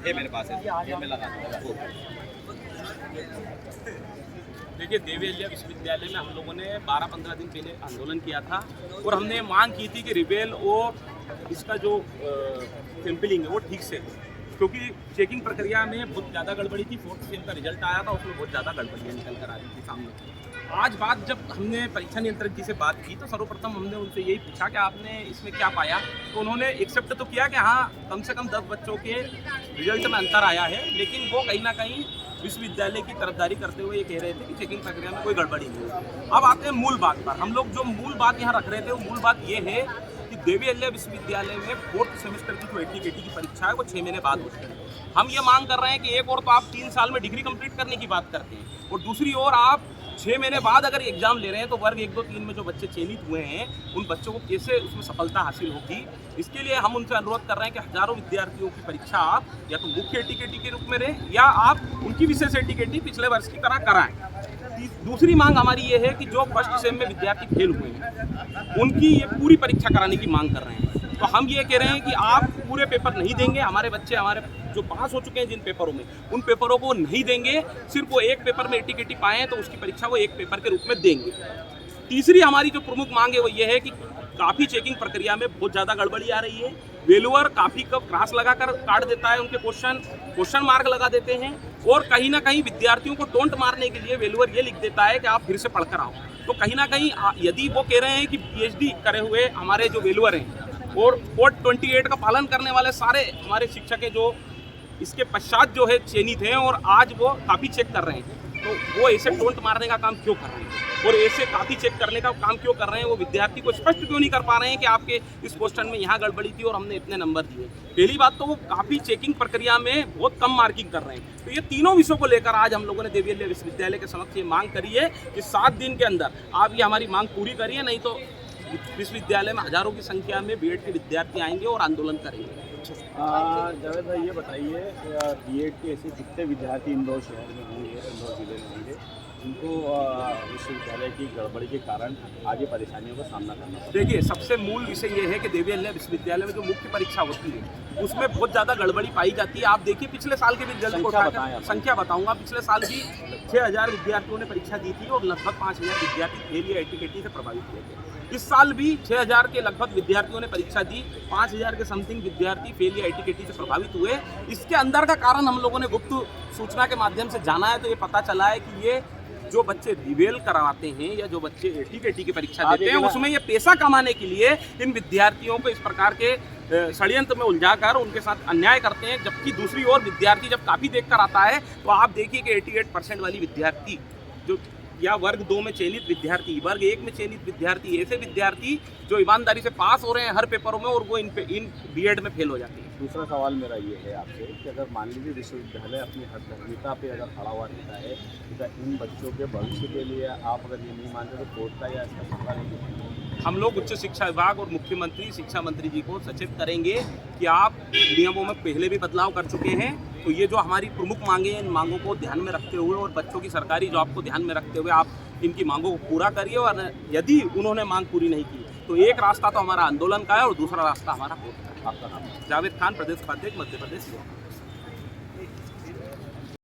ये मेरे पास है, ये मैं लगाता हूँ। देखिए, देवी अहिल्या विश्वविद्यालय में हम लोगों ने 12-15 दिन पहले आंदोलन किया था और हमने मांग की थी कि रिबेल और इसका जो सैंपलिंग है वो ठीक से हो, क्योंकि चेकिंग प्रक्रिया में बहुत ज़्यादा गड़बड़ी थी। 4th सेम का रिजल्ट आया था, उसमें बहुत ज़्यादा गड़बड़ियाँ निकल कर आ रही थी सामने। आज बात जब हमने परीक्षा नियंत्रक जी से बात की तो सर्वप्रथम हमने उनसे यही पूछा कि आपने इसमें क्या पाया, तो उन्होंने एक्सेप्ट तो किया कि हाँ, कम से कम 10 बच्चों के रिजल्ट में अंतर आया है, लेकिन वो कहीं ना कहीं विश्वविद्यालय की तरफदारी करते हुए ये कह रहे थे कि चेकिंग प्रक्रिया में कोई गड़बड़ी नहीं है। अब आते हैं मूल बात पर। हम लोग जो मूल बात यहाँ रख रहे थे वो मूल बात ये है कि देवी अहिल्या विश्वविद्यालय में 4th सेमेस्टर की जो AT-KT की परीक्षा है वो 6 महीने बाद होती है। हम ये मांग कर रहे हैं कि एक और तो आप 3 साल में डिग्री कंप्लीट करने की बात करते हैं और दूसरी ओर आप 6 महीने बाद अगर एग्जाम ले रहे हैं तो वर्ग 1, 2, 3 में जो बच्चे चयनित हुए हैं उन बच्चों को कैसे उसमें सफलता हासिल होगी। इसके लिए हम उनसे अनुरोध कर रहे हैं कि हजारों विद्यार्थियों की परीक्षा आप या तो मुख्य AT-KT के रूप में रहे या आप उनकी विशेष AT-KT पिछले वर्ष की तरह कराएं। दूसरी मांग हमारी ये है कि जो फर्स्ट सेम में विद्यार्थी फेल हुए हैं उनकी ये पूरी परीक्षा कराने की मांग कर रहे हैं। तो हम ये कह रहे हैं कि आप पूरे पेपर नहीं देंगे, हमारे बच्चे हमारे जो पास हो चुके हैं जिन पेपरों में उन पेपरों को नहीं देंगे, सिर्फ वो एक पेपर में AT-KT पाएँ तो उसकी परीक्षा वो एक पेपर के रूप में देंगे। तीसरी हमारी जो प्रमुख मांग है वो ये है कि काफ़ी चेकिंग प्रक्रिया में बहुत ज़्यादा गड़बड़ी आ रही है। वेलुअर काफ़ी कब क्रॉस लगाकर काट देता है, उनके क्वेश्चन मार्क लगा देते हैं और कहीं ना कहीं विद्यार्थियों को टोंट मारने के लिए वेलुअर ये लिख देता है कि आप फिर से पढ़कर आओ। तो कहीं ना कहीं यदि वो कह रहे हैं कि PhD करे हुए हमारे जो वेलुअर हैं और कोड 28 का पालन करने वाले सारे हमारे शिक्षक हैं जो इसके पश्चात जो है चयनित हैं और आज वो काफ़ी चेक कर रहे हैं, तो वो ऐसे टोंट मारने का काम क्यों कर रहे हैं और ऐसे काफ़ी चेक करने का काम क्यों कर रहे हैं? वो विद्यार्थी को स्पष्ट क्यों नहीं कर पा रहे हैं कि आपके इस क्वेश्चन में यहाँ गड़बड़ी थी और हमने इतने नंबर दिए। पहली बात तो वो काफ़ी चेकिंग प्रक्रिया में बहुत कम मार्किंग कर रहे हैं। तो ये तीनों विषयों को लेकर आज हम लोगों ने देवी अहिल्या विश्वविद्यालय के समक्ष ये मांग करी है कि 7 दिन के अंदर आप ये हमारी मांग पूरी करिए, नहीं तो विश्वविद्यालय में हजारों की संख्या में B.Ed के विद्यार्थी आएंगे और आंदोलन करेंगे। जावेद भाई, ये बताइए B.Ed के ऐसे कितने विद्यार्थी इंदौर शहर में होंगे, इंदौर जिले में होंगे जिनको विश्वविद्यालय की गड़बड़ी के कारण आगे परेशानियों का सामना करना पड़ता है? देखिए, सबसे मूल विषय ये है कि देवी अहिल्या विश्वविद्यालय में जो मुख्य परीक्षा होती है उसमें बहुत ज़्यादा गड़बड़ी पाई जाती है। आप देखिए पिछले साल के भी रिजल्ट को उठाकर संख्या बताऊंगा। पिछले साल भी 6000 विद्यार्थियों ने परीक्षा दी थी और लगभग 5000 विद्यार्थी फेल या AT-KT से प्रभावित हुए थे। इस साल भी 6000 के लगभग विद्यार्थियों ने परीक्षा दी, 5000 के समथिंग विद्यार्थी फेल या AT-KT से प्रभावित हुए। इसके अंदर का कारण हम लोगों ने गुप्त सूचना के माध्यम से जाना है, तो ये पता चला है कि ये जो बच्चे रिवेल करवाते हैं या जो बच्चे AT-KT की परीक्षा देते हैं उसमें ये पैसा कमाने के लिए इन विद्यार्थियों को इस प्रकार के षड्यंत्र में उलझाकर उनके साथ अन्याय करते हैं। जबकि दूसरी ओर विद्यार्थी जब काफ़ी देख कर आता है तो आप देखिए कि 88% वाली विद्यार्थी जो या वर्ग 2 में चयनित विद्यार्थी, वर्ग 1 में चयनित विद्यार्थी, ऐसे विद्यार्थी जो ईमानदारी से पास हो रहे हैं हर पेपरों में और वो इन B.Ed में फेल हो जाते हैं। दूसरा सवाल मेरा ये है आपसे कि अगर मान लीजिए विश्वविद्यालय अपनी हरदर्मिता पे अगर खड़ा हुआ रहता है तो इन बच्चों के भविष्य के लिए आप अगर ये नहीं मानते तो कोर्ट का या इसका सहारा नहीं देंगे? हम लोग उच्च शिक्षा विभाग और मुख्यमंत्री शिक्षा मंत्री जी को सचेत करेंगे कि आप नियमों में पहले भी बदलाव कर चुके हैं, तो ये जो हमारी प्रमुख मांगे हैं इन मांगों को ध्यान में रखते हुए और बच्चों की सरकारी जॉब को ध्यान में रखते हुए आप इनकी मांगों को पूरा करिए। और यदि उन्होंने मांग पूरी नहीं की तो एक रास्ता तो हमारा आंदोलन का है और दूसरा रास्ता हमारा कोर्ट का है। आपका नाम? जावेद खान, प्रदेश उपाध्यक्ष, मध्य प्रदेश।